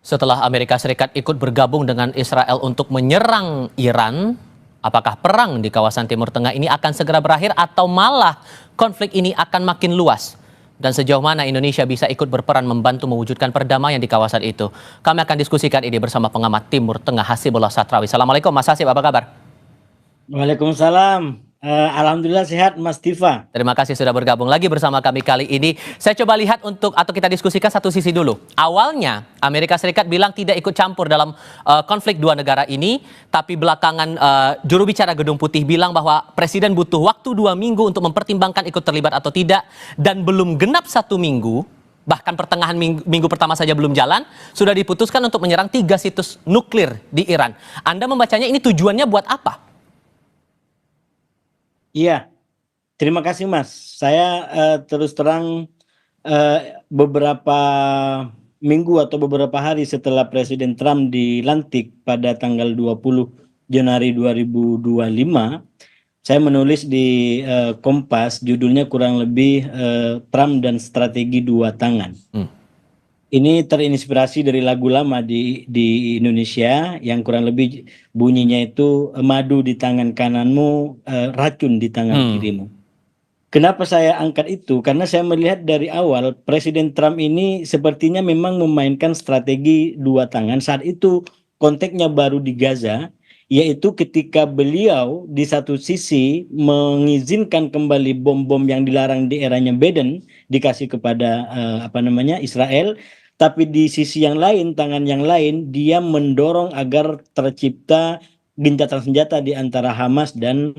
Setelah Amerika Serikat ikut bergabung dengan Israel untuk menyerang Iran, apakah perang di kawasan Timur Tengah ini akan segera berakhir atau malah konflik ini akan makin luas? Dan sejauh mana Indonesia bisa ikut berperan membantu mewujudkan perdamaian di kawasan itu? Kami akan diskusikan ini bersama pengamat Timur Tengah Hasibullah Satrawi. Assalamualaikum Mas Hasib, apa kabar? Waalaikumsalam. Alhamdulillah sehat Mas Tifa. Terima kasih sudah bergabung lagi bersama kami kali ini. Saya coba lihat atau kita diskusikan satu sisi dulu. Awalnya Amerika Serikat bilang tidak ikut campur dalam konflik dua negara ini, tapi belakangan juru bicara Gedung Putih bilang bahwa Presiden butuh waktu 2 minggu untuk mempertimbangkan ikut terlibat atau tidak, dan belum genap 1 minggu, bahkan pertengahan minggu pertama saja belum jalan, sudah diputuskan untuk menyerang 3 situs nuklir di Iran. Anda membacanya ini tujuannya buat apa? Iya, terima kasih Mas. Saya terus terang beberapa minggu atau beberapa hari setelah Presiden Trump dilantik pada tanggal 20 Januari 2025, saya menulis di Kompas, judulnya kurang lebih Trump dan Strategi Dua Tangan. Ini terinspirasi dari lagu lama di Indonesia yang kurang lebih bunyinya itu madu di tangan kananmu, racun di tangan kirimu. Kenapa saya angkat itu? Karena saya melihat dari awal Presiden Trump ini sepertinya memang memainkan strategi dua tangan. Saat itu konteksnya baru di Gaza, yaitu ketika beliau di satu sisi mengizinkan kembali bom-bom yang dilarang di eranya Biden dikasih kepada Israel, tapi di sisi yang lain, tangan yang lain, dia mendorong agar tercipta gencatan senjata di antara Hamas dan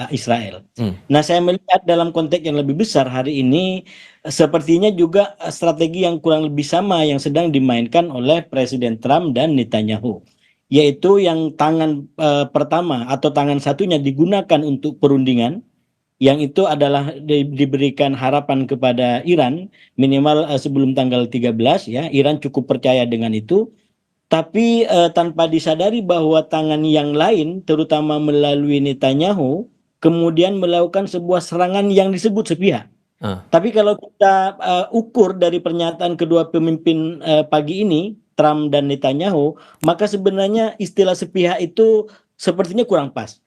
Israel. Nah, saya melihat dalam konteks yang lebih besar hari ini sepertinya juga strategi yang kurang lebih sama yang sedang dimainkan oleh Presiden Trump dan Netanyahu, yaitu yang tangan pertama atau tangan satunya digunakan untuk perundingan, yang itu adalah diberikan harapan kepada Iran minimal sebelum tanggal 13 ya. Iran cukup percaya dengan itu, tapi tanpa disadari bahwa tangan yang lain terutama melalui Netanyahu kemudian melakukan sebuah serangan yang disebut sepihak. Tapi kalau kita ukur dari pernyataan kedua pemimpin pagi ini, Trump dan Netanyahu, maka sebenarnya istilah sepihak itu sepertinya kurang pas.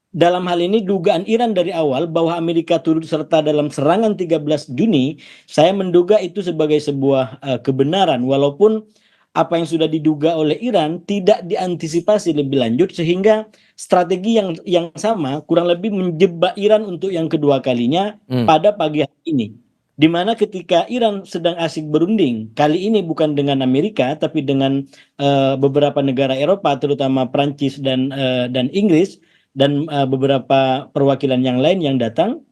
Dalam hal ini dugaan Iran dari awal bahwa Amerika turut serta dalam serangan 13 Juni, saya menduga itu sebagai sebuah kebenaran, walaupun apa yang sudah diduga oleh Iran tidak diantisipasi lebih lanjut, sehingga strategi yang sama kurang lebih menjebak Iran untuk yang kedua kalinya pada pagi hari ini. Di mana ketika Iran sedang asik berunding, kali ini bukan dengan Amerika tapi dengan beberapa negara Eropa, terutama Prancis dan Inggris, dan beberapa perwakilan yang lain yang datang,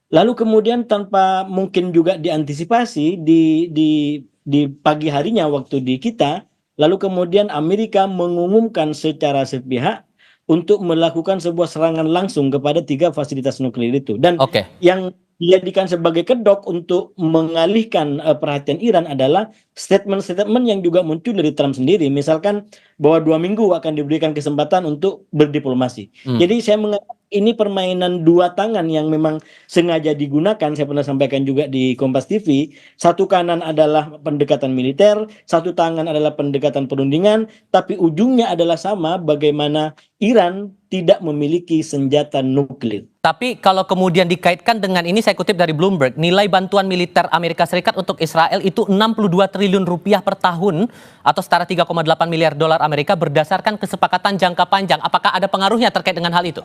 lalu kemudian tanpa mungkin juga diantisipasi di pagi harinya waktu di kita, lalu kemudian Amerika mengumumkan secara sepihak untuk melakukan sebuah serangan langsung kepada 3 fasilitas nuklir itu. Dan yang dijadikan sebagai kedok untuk mengalihkan perhatian Iran adalah statement-statement yang juga muncul dari Trump sendiri, misalkan bahwa 2 minggu akan diberikan kesempatan untuk berdiplomasi. Jadi saya mengatakan ini permainan dua tangan yang memang sengaja digunakan. Saya pernah sampaikan juga di Kompas TV, satu kanan adalah pendekatan militer, satu tangan adalah pendekatan perundingan, tapi ujungnya adalah sama, bagaimana Iran tidak memiliki senjata nuklir. Tapi kalau kemudian dikaitkan dengan ini, saya kutip dari Bloomberg, nilai bantuan militer Amerika Serikat untuk Israel itu 62 triliun rupiah per tahun atau setara 3,8 miliar dolar Amerika berdasarkan kesepakatan jangka panjang. Apakah ada pengaruhnya terkait dengan hal itu?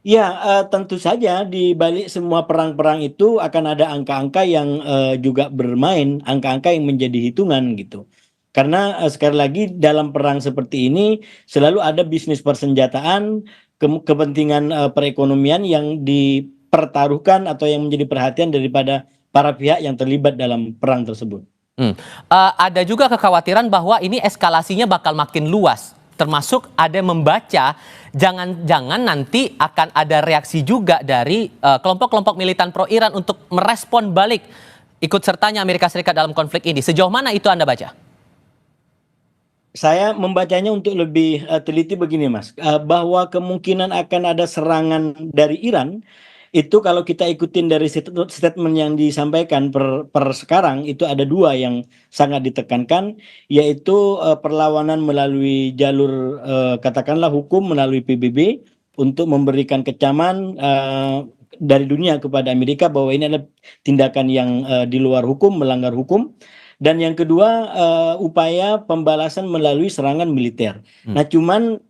Ya, tentu saja di balik semua perang-perang itu akan ada angka-angka yang juga bermain, angka-angka yang menjadi hitungan gitu. Karena sekali lagi dalam perang seperti ini selalu ada bisnis persenjataan, kepentingan perekonomian yang dipertaruhkan atau yang menjadi perhatian daripada para pihak yang terlibat dalam perang tersebut. Ada juga kekhawatiran bahwa ini eskalasinya bakal makin luas. Termasuk ada yang membaca jangan-jangan nanti akan ada reaksi juga dari kelompok-kelompok militan pro-Iran untuk merespon balik ikut sertanya Amerika Serikat dalam konflik ini. Sejauh mana itu Anda baca? Saya membacanya untuk lebih teliti begini Mas, bahwa kemungkinan akan ada serangan dari Iran itu kalau kita ikutin dari statement yang disampaikan per sekarang itu ada dua yang sangat ditekankan, yaitu perlawanan melalui jalur katakanlah hukum melalui PBB untuk memberikan kecaman dari dunia kepada Amerika bahwa ini adalah tindakan yang di luar hukum, melanggar hukum. Dan yang kedua upaya pembalasan melalui serangan militer. Nah, cuman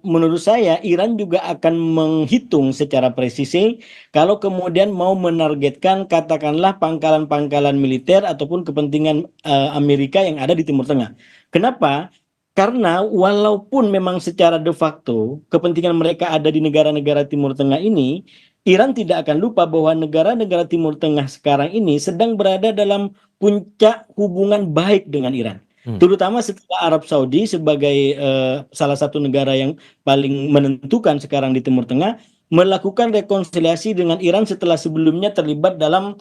menurut saya Iran juga akan menghitung secara presisi kalau kemudian mau menargetkan katakanlah pangkalan-pangkalan militer ataupun kepentingan Amerika yang ada di Timur Tengah. Kenapa? Karena walaupun memang secara de facto kepentingan mereka ada di negara-negara Timur Tengah ini, Iran tidak akan lupa bahwa negara-negara Timur Tengah sekarang ini sedang berada dalam puncak hubungan baik dengan Iran. Terutama setelah Arab Saudi sebagai salah satu negara yang paling menentukan sekarang di Timur Tengah melakukan rekonsiliasi dengan Iran setelah sebelumnya terlibat dalam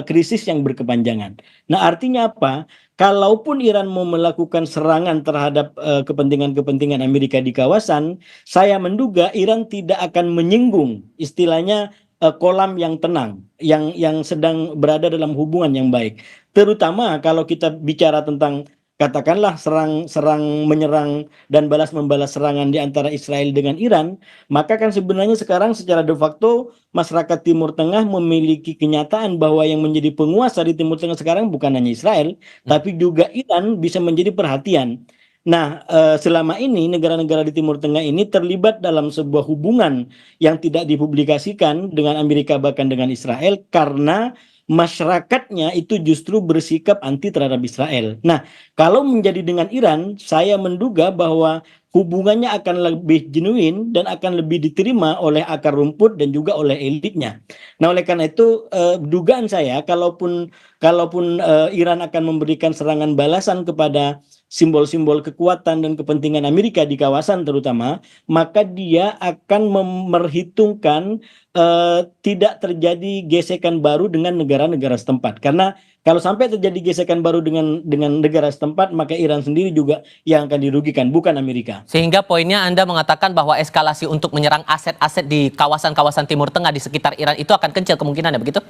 krisis yang berkepanjangan. Nah, artinya apa? Kalaupun Iran mau melakukan serangan terhadap kepentingan-kepentingan Amerika di kawasan, saya menduga Iran tidak akan menyinggung istilahnya kolam yang tenang, yang sedang berada dalam hubungan yang baik. Terutama kalau kita bicara tentang katakanlah serang menyerang dan balas membalas serangan di antara Israel dengan Iran, maka kan sebenarnya sekarang secara de facto masyarakat Timur Tengah memiliki kenyataan bahwa yang menjadi penguasa di Timur Tengah sekarang bukan hanya Israel, tapi juga Iran bisa menjadi perhatian. Nah, selama ini negara-negara di Timur Tengah ini terlibat dalam sebuah hubungan yang tidak dipublikasikan dengan Amerika bahkan dengan Israel karena masyarakatnya itu justru bersikap anti terhadap Israel. Nah, kalau menjadi dengan Iran, saya menduga bahwa hubungannya akan lebih genuine dan akan lebih diterima oleh akar rumput dan juga oleh elitnya. Nah, oleh karena itu dugaan saya kalaupun Iran akan memberikan serangan balasan kepada simbol-simbol kekuatan dan kepentingan Amerika di kawasan terutama, maka dia akan memperhitungkan tidak terjadi gesekan baru dengan negara-negara setempat. Karena kalau sampai terjadi gesekan baru dengan negara setempat, maka Iran sendiri juga yang akan dirugikan, bukan Amerika. Sehingga poinnya Anda mengatakan bahwa eskalasi untuk menyerang aset-aset di kawasan-kawasan Timur Tengah di sekitar Iran itu akan kecil kemungkinannya, begitu?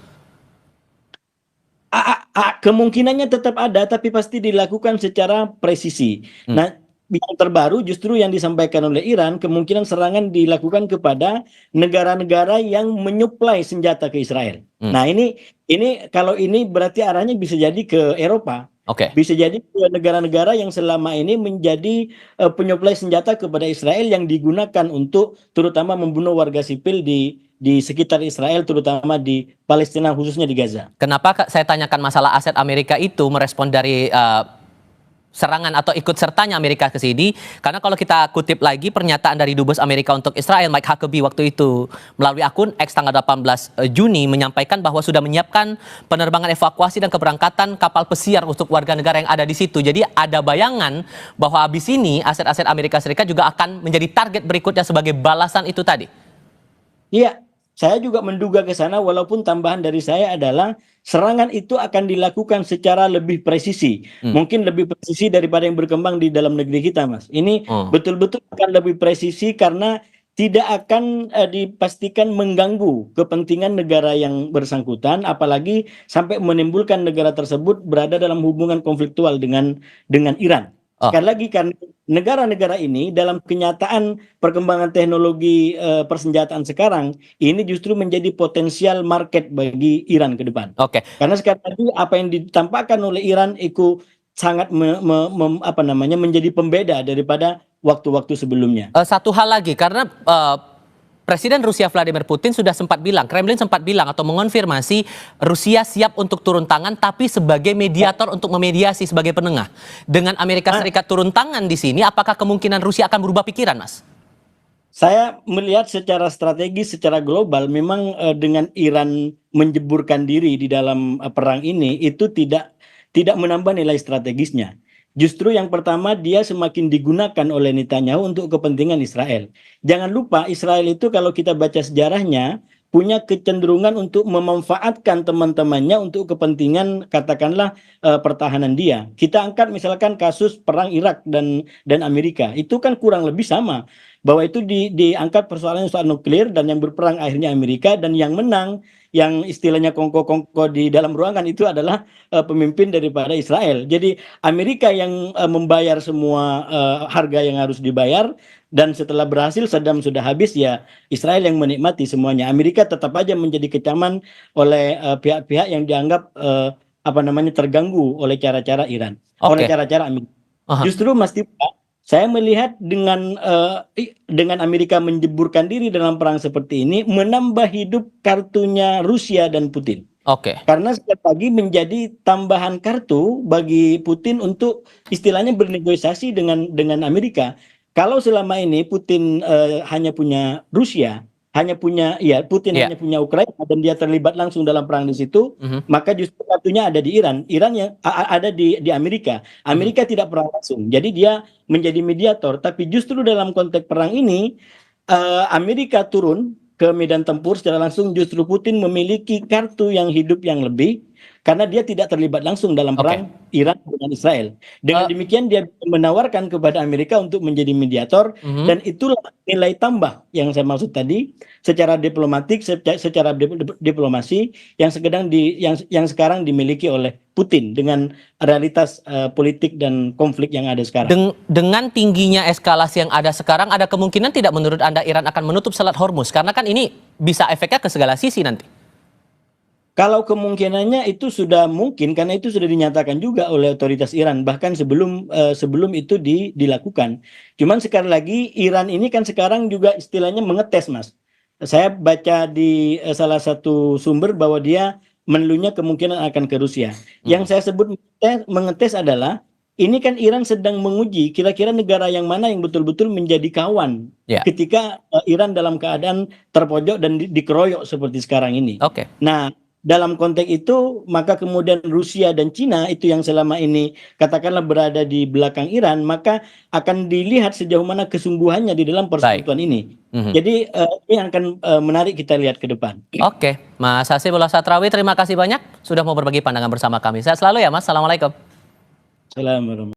Kemungkinannya tetap ada, tapi pasti dilakukan secara presisi. Nah, yang terbaru justru yang disampaikan oleh Iran, kemungkinan serangan dilakukan kepada negara-negara yang menyuplai senjata ke Israel. Nah, ini kalau ini berarti arahnya bisa jadi ke Eropa. Oke. Bisa jadi ke negara-negara yang selama ini menjadi penyuplai senjata kepada Israel yang digunakan untuk terutama membunuh warga sipil di sekitar Israel, terutama di Palestina, khususnya di Gaza. Kenapa saya tanyakan masalah aset Amerika itu merespon dari serangan atau ikut sertanya Amerika ke sini? Karena kalau kita kutip lagi pernyataan dari Dubes Amerika untuk Israel, Mike Huckabee waktu itu melalui akun X tanggal 18 Juni menyampaikan bahwa sudah menyiapkan penerbangan evakuasi dan keberangkatan kapal pesiar untuk warga negara yang ada di situ. Jadi ada bayangan bahwa habis ini aset-aset Amerika Serikat juga akan menjadi target berikutnya sebagai balasan itu tadi. Iya, saya juga menduga ke sana, walaupun tambahan dari saya adalah serangan itu akan dilakukan secara lebih presisi. Mungkin lebih presisi daripada yang berkembang di dalam negeri kita, Mas. Ini betul-betul akan lebih presisi karena tidak akan dipastikan mengganggu kepentingan negara yang bersangkutan, apalagi sampai menimbulkan negara tersebut berada dalam hubungan konfliktual dengan Iran. Sekali lagi kan negara-negara ini dalam kenyataan perkembangan teknologi persenjataan sekarang ini justru menjadi potensial market bagi Iran ke depan. Oke. Karena sekali lagi apa yang ditampakkan oleh Iran itu sangat menjadi pembeda daripada waktu-waktu sebelumnya. Satu hal lagi, karena Presiden Rusia Vladimir Putin sudah sempat bilang, Kremlin sempat bilang atau mengonfirmasi Rusia siap untuk turun tangan tapi sebagai mediator untuk memediasi sebagai penengah. Dengan Amerika Serikat turun tangan di sini, apakah kemungkinan Rusia akan berubah pikiran, Mas? Saya melihat secara strategis, secara global, memang dengan Iran menjeburkan diri di dalam perang ini itu tidak menambah nilai strategisnya. Justru yang pertama dia semakin digunakan oleh Netanyahu untuk kepentingan Israel. Jangan lupa Israel itu kalau kita baca sejarahnya punya kecenderungan untuk memanfaatkan teman-temannya untuk kepentingan katakanlah pertahanan dia. Kita angkat misalkan kasus perang Irak dan Amerika, itu kan kurang lebih sama. bahwa itu diangkat persoalannya soal nuklir dan yang berperang akhirnya Amerika dan yang menang yang istilahnya kongko-kongko di dalam ruangan itu adalah pemimpin daripada Israel. Jadi Amerika yang membayar semua harga yang harus dibayar dan setelah berhasil Saddam sudah habis ya Israel yang menikmati semuanya. Amerika tetap aja menjadi kecaman oleh pihak-pihak yang dianggap apa namanya terganggu oleh cara-cara Iran, oleh Oke. cara-cara Amerika. Aha. Justru Mas Tipa, saya melihat dengan Amerika menjeburkan diri dalam perang seperti ini menambah hidup kartunya Rusia dan Putin. Oke. Karena sekali lagi menjadi tambahan kartu bagi Putin untuk istilahnya bernegosiasi dengan Amerika. Kalau selama ini Putin hanya punya Rusia, Putin Iya. hanya punya Ukraina dan dia terlibat langsung dalam perang di situ, Mhm. maka justru kartunya ada di Iran, Iran yang ada di Amerika. Mhm. Amerika tidak perang langsung. Jadi dia menjadi mediator, tapi justru dalam konteks perang ini Amerika turun ke medan tempur secara langsung, justru Putin memiliki kartu yang hidup yang lebih karena dia tidak terlibat langsung dalam Oke. perang Iran dengan Israel. Dengan Eh, demikian dia menawarkan kepada Amerika untuk menjadi mediator mhm. dan itulah nilai tambah yang saya maksud tadi secara diplomatik, secara diplomasi yang sekarang dimiliki oleh Putin dengan realitas politik dan konflik yang ada sekarang. Dengan tingginya eskalasi yang ada sekarang, ada kemungkinan tidak menurut Anda Iran akan menutup Selat Hormuz? Karena kan ini bisa efeknya ke segala sisi nanti. Kalau kemungkinannya itu sudah mungkin karena itu sudah dinyatakan juga oleh otoritas Iran bahkan sebelum itu dilakukan. Cuman sekali lagi Iran ini kan sekarang juga istilahnya mengetes, Mas. Saya baca di salah satu sumber bahwa dia menelunya kemungkinan akan ke Rusia. Mhm. Yang saya sebut mengetes adalah ini kan Iran sedang menguji kira-kira negara yang mana yang betul-betul menjadi kawan Ya. ketika Iran dalam keadaan terpojok dan dikeroyok seperti sekarang ini. Oke. Nah, dalam konteks itu, maka kemudian Rusia dan Cina itu yang selama ini katakanlah berada di belakang Iran, maka akan dilihat sejauh mana kesungguhannya di dalam Baik. persekutuan ini. Mhm. Jadi ini akan menarik kita lihat ke depan. Oke, Mas Hasibullah Satrawi, terima kasih banyak sudah mau berbagi pandangan bersama kami. Sehat selalu ya, Mas. Assalamualaikum. Assalamualaikum.